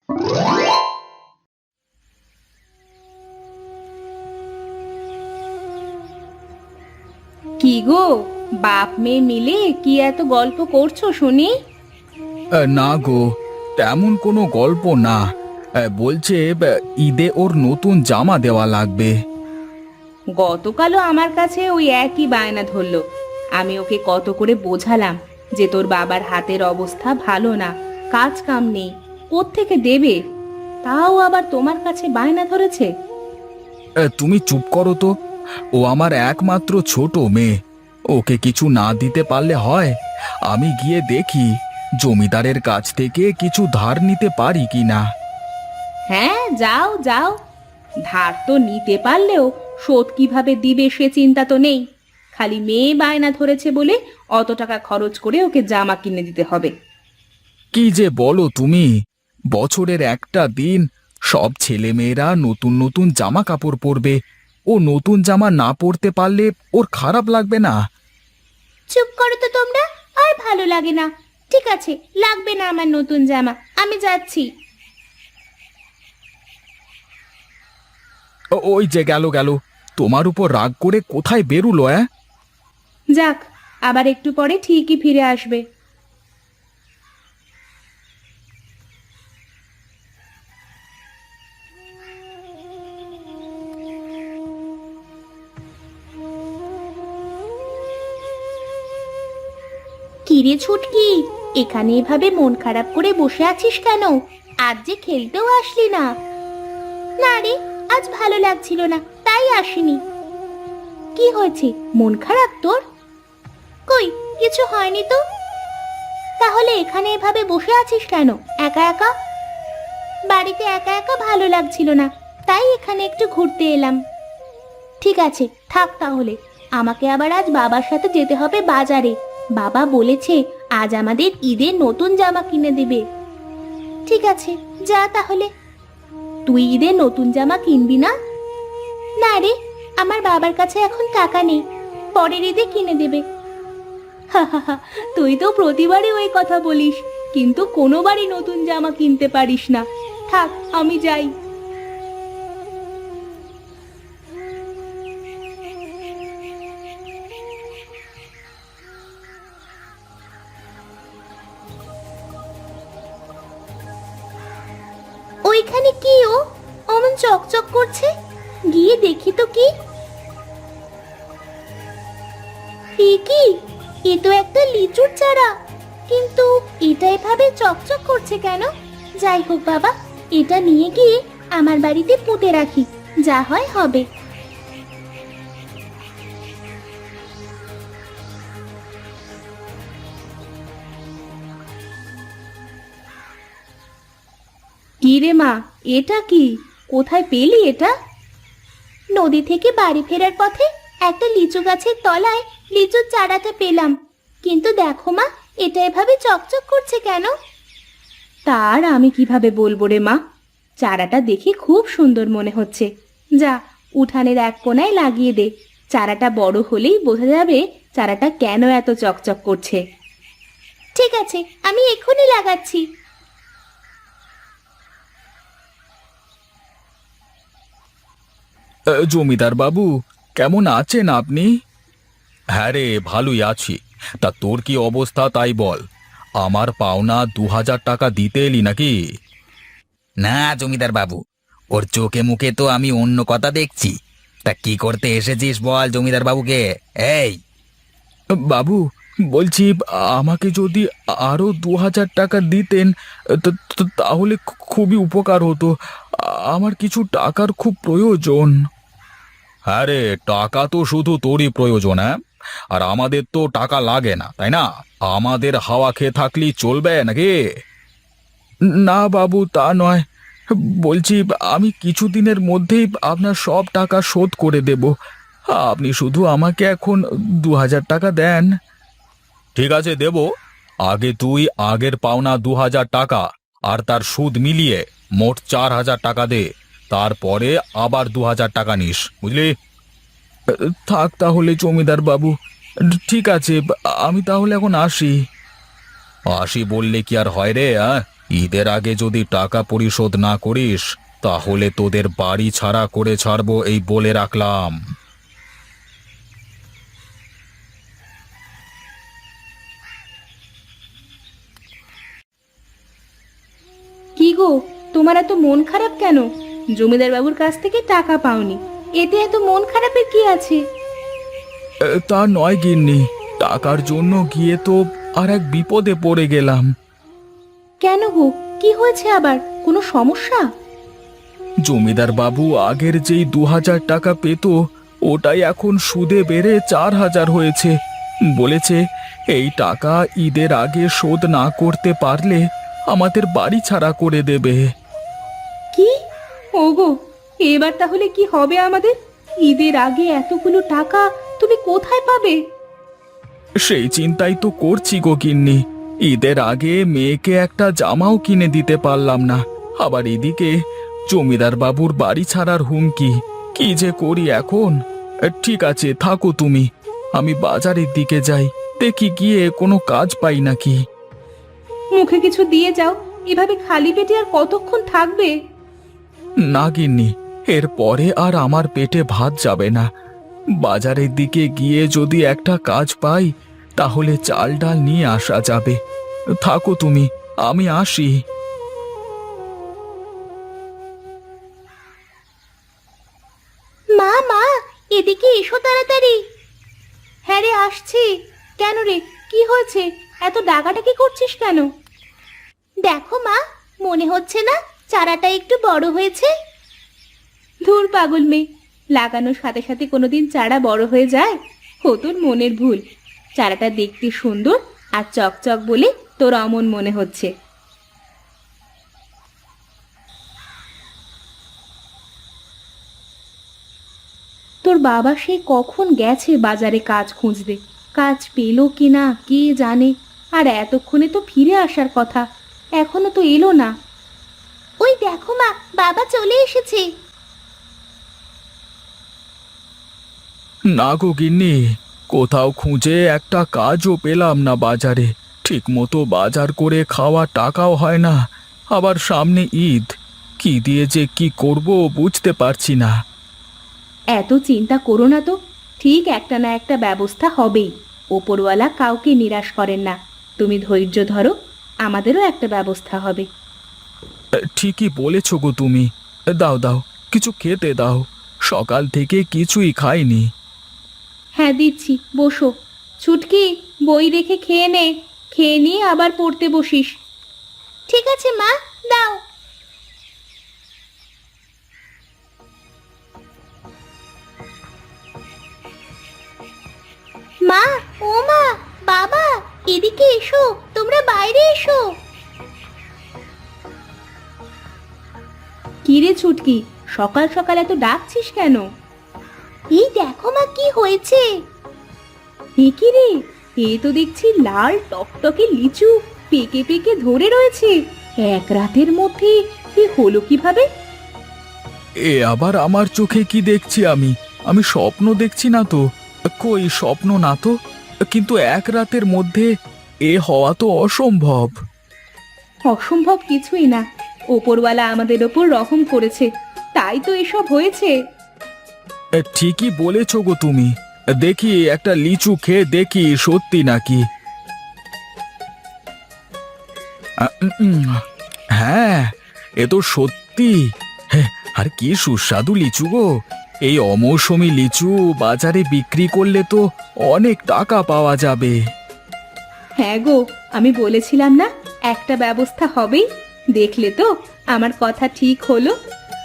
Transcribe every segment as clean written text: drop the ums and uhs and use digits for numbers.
কি গো, বাপ মেয়ে মিলে কি এত গল্প করছো শুনি? না গো, তেমন কোনো গল্প না। বলছে ঈদে ওর নতুন জামা দেওয়া লাগবে। গতকালও আমার কাছে ওই একই বায়না ধরলো। আমি ওকে কত করে বোঝালাম যে তোর বাবার হাতের অবস্থা ভালো না, কাজ কাম নেই, কোত্থেকে দেবে। তাও আবার তোমার কাছে বায়না ধরেছে। তুমি চুপ করো তো। ও আমার একমাত্র ছোট মেয়ে, ওকে কিছু না দিতে পারলে হয়? আমি গিয়ে দেখি জমিদারের কাছ থেকে কিছু ধার নিতে পারি কি না। হ্যাঁ, যাও যাও। ধার তো নিতে পারলেও শোধ কিভাবে দিবে সে চিন্তা তো নেই। খালি মেয়ে বায়না ধরেছে বলে অত টাকা খরচ করে ওকে জামা কিনে দিতে হবে। কি যে বলো তুমি! বছরের একটা দিন সব ছেলেমেয়েরা নতুন নতুন জামা কাপড় পরবে। ও নতুন জামা না পরতে পারলে ওর খারাপ লাগবে না? চুপ করো তো তোমরা, আর ভালো লাগে না। ঠিক আছে, লাগবে না আমার নতুন জামা, আমি যাচ্ছি। ওই যে গেল গেল, তোমার উপর রাগ করে কোথায় বেরুলো? যাক, আবার একটু পরে ঠিকই ফিরে আসবে। কিরে ছুটকি, এখানে এভাবে মন খারাপ করে বসে আছিস কেন? আজ যে খেলতেও আসলি না। না রে, আজ ভালো লাগছিল না, তাই আসিনি। কি হয়েছে, মন খারাপ তোর? কই, কিছু হয়নি তো। তাহলে এখানে এভাবে বসে আছিস কেন একা একা? বাড়িতে একা একা ভালো লাগছিল না, তাই এখানে একটু ঘুরতে এলাম। ঠিক আছে, থাক তাহলে। আমাকে আবার আজ বাবার সাথে যেতে হবে বাজারে। বাবা বলেছে আজ আমাদের ঈদের নতুন জামা কিনে দেবে। ঠিক আছে, যা তাহলে। তুই ঈদের নতুন জামা কিনবি না? না রে, আমার বাবার কাছে এখন টাকা নেই, পরের ঈদে কিনে দেবে। হা হা হা, তুই তো প্রতিবারই ওই কথা বলিস, কিন্তু কোনোবারই নতুন জামা কিনতে পারিস না। থাক, আমি যাই। ওইখানে কি অমন চকচক করছে? গিয়ে দেখি তো কি। কি, এ তো একটা লিচুর চারা, কিন্তু এটা এভাবে চকচক করছে কেন? যাই হোক বাবা, এটা নিয়ে গিয়ে আমার বাড়িতে পুঁতে রাখি, যা হয় হবে। কি রে মা, এটা কি? কোথায় পেলি এটা? নদী থেকে বাড়ি ফেরার পথে একটা লিচু গাছের তলায় লিচুর চারাটা পেলাম। কিন্তু দেখো মা, এটা এভাবে চকচক করছে কেন? তার আমি কিভাবে বলবো রে মা, চারাটা দেখে খুব সুন্দর মনে হচ্ছে। যা, উঠানের এক কোণায় লাগিয়ে দে। চারাটা বড় হলেই বোঝা যাবে চারাটা কেন এত চকচক করছে। ঠিক আছে, আমি এক্ষুনি লাগাচ্ছি। জমিদার বাবু, কেমন আছেন আপনি? হ্যাঁ রে, ভালোই আছি। তা তোর কি অবস্থা তাই বল। আমার পাওনা 2000 টাকা দিতে এলি নাকি? না জমিদার বাবু, ওর চোখে মুখে তো আমি অন্য কথা দেখছি। তা কি করতে এসেছিস বল জমিদার বাবুকে। এই, বাবু, বলছি আমাকে যদি আরো 2000 টাকা দিতেন তাহলে খুবই উপকার হতো। আমার কিছু টাকার খুব প্রয়োজন। হ্যাঁ রে, টাকা তো শুধু তোরই প্রয়োজন, হ্যাঁ? আর আমাদের তো টাকা লাগে না, তাই না? আমাদের হাওয়া খেয়ে থাকলেই চলবে নাকি? না বাবু, তা নয়। বলছি আমি কিছুদিনের মধ্যেই আপনার সব টাকা শোধ করে দেব। আপনি শুধু আমাকে এখন 2000 টাকা দেন। ঠিক আছে, দেব। আগে তুই আগের পাওনা 2000 টাকা আর তার সুদ মিলিয়ে মোট 4000 টাকা দে। তারপরে আবার 2000 টাকা নিস, বুঝলি? থাক তাহলে জমিদার বাবু। ঠিক আছে, আমি তাহলে এখন আসি। আসি বললে কি আর হয় রে? ঈদের আগে যদি টাকা পরিশোধ না করিস তাহলে তোদের বাড়ি ছাড়া করে ছাড়বো এই বলে রাখলাম। কি গো, তোমার এত মন খারাপ কেন? জমিদার বাবুর কাছ থেকে টাকা পাওনি, এতে এত মন খারাপের কি আছে? তা নয় গিন্নি, টাকার জন্য গিয়ে তো আর এক বিপদে পড়ে গেলাম। কেন গো, কি হয়েছে আবার? কোনো সমস্যা? জমিদার বাবু আগের যেই 2000 টাকা পেত ওটাই এখন সুদে বেড়ে 4000 হয়েছে। বলেছে এই টাকা ঈদের আগে শোধ না করতে পারলে আমাদের বাড়ি ছাড়া করে দেবে। কি? ওগো, এবার তাহলে কি হবে আমাদের? ঈদের আগে এতগুলো টাকা তুমি কোথায় পাবে? সেই চিন্তাই তো করছি গো গিন্নি। ঈদের আগে মেয়েকে একটা জামাও কিনে দিতে পারলাম না, আবার এদিকে জমিদার বাবুর বাড়ি ছাড়ার হুমকি। কি যে করি এখন। ঠিক আছে, থাকো তুমি, আমি বাজারের দিকে যাই, দেখি গিয়ে কোনো কাজ পাই নাকি। মুখে কিছু দিয়ে যাও, এভাবে খালি পেটে আর কতক্ষণ থাকবে? না গিন্নি, এরপরে আর আমার পেটে ভাত যাবে না। বাজারের দিকে গিয়ে যদি একটা কাজ পাই তাহলে চাল ডাল নিয়ে আসা যাবে। থাকো তুমি, আমি আসি। মা মা, এদিকে এসো তাড়াতাড়ি। হ্যাঁ রে, আসছি। কেন রে, কি হয়েছে? এত ডাকাডাকি করছিস কেন? দেখো মা, মনে হচ্ছে না চারাটা একটু বড় হয়েছে? ধুর পাগল মেয়ে, লাগানোর সাথে সাথে কোনোদিন চারা বড় হয়ে যায়? ও তোর মনের ভুল। চারাটা দেখতে সুন্দর আর চকচক বলে তোর অমন মনে হচ্ছে। তোর বাবা সে কখন গেছে বাজারে কাজ খুঁজতে, কাজ পেলো কিনা কে জানে। আর এতক্ষণে তো ফিরে আসার কথা, এখনো তো এলো না। ওই দেখো মা, বাবা চলে এসেছে। না গো গিন্নি, কোথাও খুঁজে একটা কাজও পেলাম না বাজারে। ঠিক মতো বাজার করে খাওয়া টাকাও হয় না, আবার সামনে ঈদ। কি দিয়ে যে কি করব বুঝতে পারছি না। এত চিন্তা করো না তো, ঠিক একটা না একটা ব্যবস্থা হবেই। ওপরওয়ালা কাউকে নিরাশ করেন না। তুমি ধৈর্য ধরো, আমাদেরও একটা ব্যবস্থা হবে। ঠিকই বলেছ গো তুমি। দাও দাও, কিছু খেতে দাও, সকাল থেকে কিছুই খাইনি। হ্যাঁ দিচ্ছি, বসো। ছুটকি, বই রেখে খেয়ে নে, খেয়ে নিয়ে আবার পড়তে বসিস। ঠিক আছে মা, দাও। মা, ও মা, বাবা, এদিকে এসো, তোমরা বাইরে এসো। কি রে ছুটকি, সকাল সকাল এত ডাকছিস কেন? এই দেখো মা, কি হয়েছে। এ কি রে, এ তো দেখছি লাল টকটকে লিচু পেকে পেকে ধরে রয়েছে। এক রাতের মধ্যে এ হলো কিভাবে? এ আবার আমার চোখে কি দেখছি আমি? আমি স্বপ্ন দেখছি না তো? কই, স্বপ্ন না তো, কিন্তু এক রাতের মধ্যে এ হওয়া তো অসম্ভব। অসম্ভব কিছুই না, ওপরওয়ালা আমাদের ওপর রহম করেছে, তাই তো এসব হয়েছে। ঠিকই বলেছ গো তুমি। দেখি একটা লিচু খেয়ে দেখি সত্যি নাকি। হ্যাঁ, এ তো সত্যি। হ্যাঁ, আর কি সুস্বাদু লিচু গো। এই অমৌসুমী লিচু বাজারে বিক্রি করলে তো অনেক টাকা পাওয়া যাবে। হ্যাঁ গো, আমি বলেছিলাম না একটা ব্যবস্থা হবেই। দেখলে তো, আমার কথা ঠিক হলো।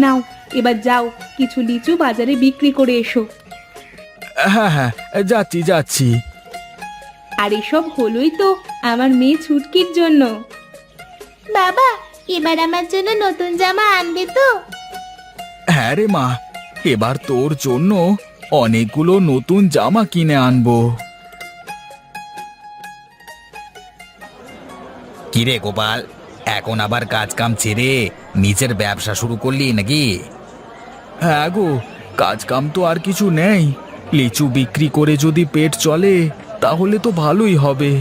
নাও, এবার যাও, কিছু লিচু বাজারে বিক্রি করে এসো। হ্যাঁ হ্যাঁ, যাচ্ছি যাচ্ছি। আর এসব হলোই তো আমার মেয়ে ছুটকির জন্য। বাবা, এবার আমার জন্য নতুন জামা আনবে তো? হ্যাঁ রে মা, এবার তোর জন্য অনেকগুলো নতুন জামা কিনে আনবো। কিরে গোপাল, এখন আবার কাজ কাম ছেড়ে নিজের ব্যবসা শুরু করলি নাকি? হ্যাঁ গো, কাজ কাম তো আর কিছু নেই। লিচু বিক্রি করে যদি পেট চলে তাহলে তো ভালোই হবে।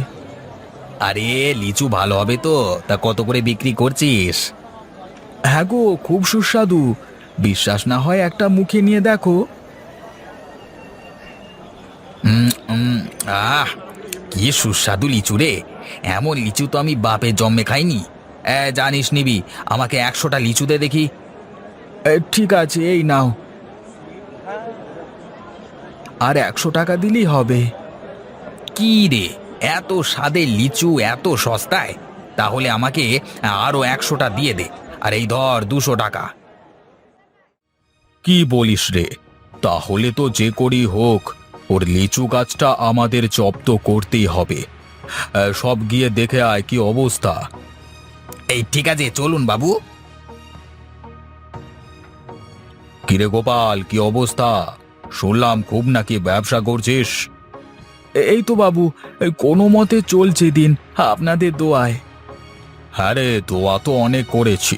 আরে লিচু ভালো হবে তো, তা কত করে বিক্রি করছিস? হ্যাঁ গো, খুব সুস্বাদু। বিশ্বাস না হয় একটা মুখে নিয়ে দেখো। উম, উম, আহ কি সুস্বাদু লিচু রে! এমন লিচু তো আমি বাপের জন্মে খাইনি। জানিস নিবি, আমাকে 100টা লিচু দে দেখি। ঠিক আছে, এই নাও। আর 100 টাকা দিলেই হবে। কি রে, এত স্বাদের লিচু এত সস্তায়? তাহলে আমাকে আরো 100টা দিয়ে দে। আর এই ধর 200 টাকা। কি বলিস রে? তাহলে তো যে করেই হোক ওর লিচু গাছটা আমাদের জব্দ করতেই হবে। সব গিয়ে দেখে আয় কি অবস্থা। এই ঠিক আছে, চলুন বাবু। কিরে গোপাল, কি অবস্থা? শুনলাম খুব নাকি ব্যবসা করছিস। এই তো বাবু, কোনো মতে চলছে দিন, আপনাদের দোয়ায়। হ্যাঁ রে, দোয়া তো অনেক করেছি।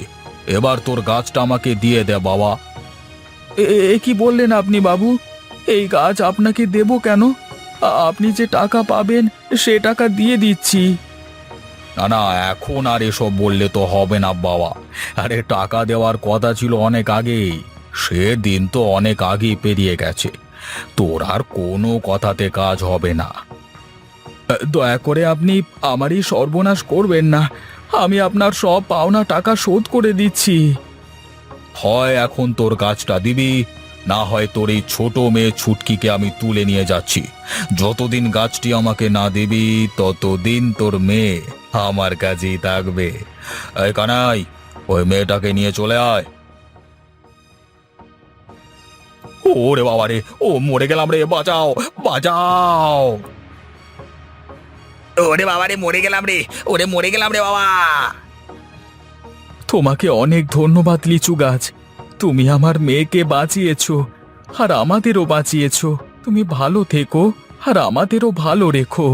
এবার তোর গাছটা আমাকে দিয়ে দে বাবা। এ কি বললেন আপনি বাবু? এই গাছ আপনাকে দেব কেন? আপনি যে টাকা পাবেন সে টাকা দিয়ে দিচ্ছি। না না, এখন আর এসব বললে তো হবে না বাবা। আরে টাকা দেওয়ার কথা ছিল অনেক আগেই। সে দিন তো অনেক আগেই পেরিয়ে গেছে। তোর আর কোনো কথাতে কাজ হবে না। দয়া করে আপনি আমারই সর্বনাশ করবেন না। আমি আপনার সব পাওনা টাকা শোধ করে দিচ্ছি। হয় এখন তোর গাছটা দিবি, না হয় তোর এই ছোট মেয়ে ছুটকিকে আমি তুলে নিয়ে যাচ্ছি। যতদিন গাছটি আমাকে না দিবি ততদিন তোর মেয়ে আমার কাছেই থাকবে। এই কানাই, ওই মেয়েটাকে নিয়ে চলে আয়। ওরে বাবা রে, ও মরে গেলাম রে, বাঁচাও বাঁচাও। ওরে বাবা রে, মরে গেলাম রে! ওরে মরে গেলাম রে বাবা! তোমাকে অনেক ধন্যবাদ লিচু গাছ। তুমি আমার মেয়েকে বাঁচিয়েছো, আর আমাদেরও বাঁচিয়েছো। তুমি ভালো থেকো আর আমাদেরও ভালো রেখো।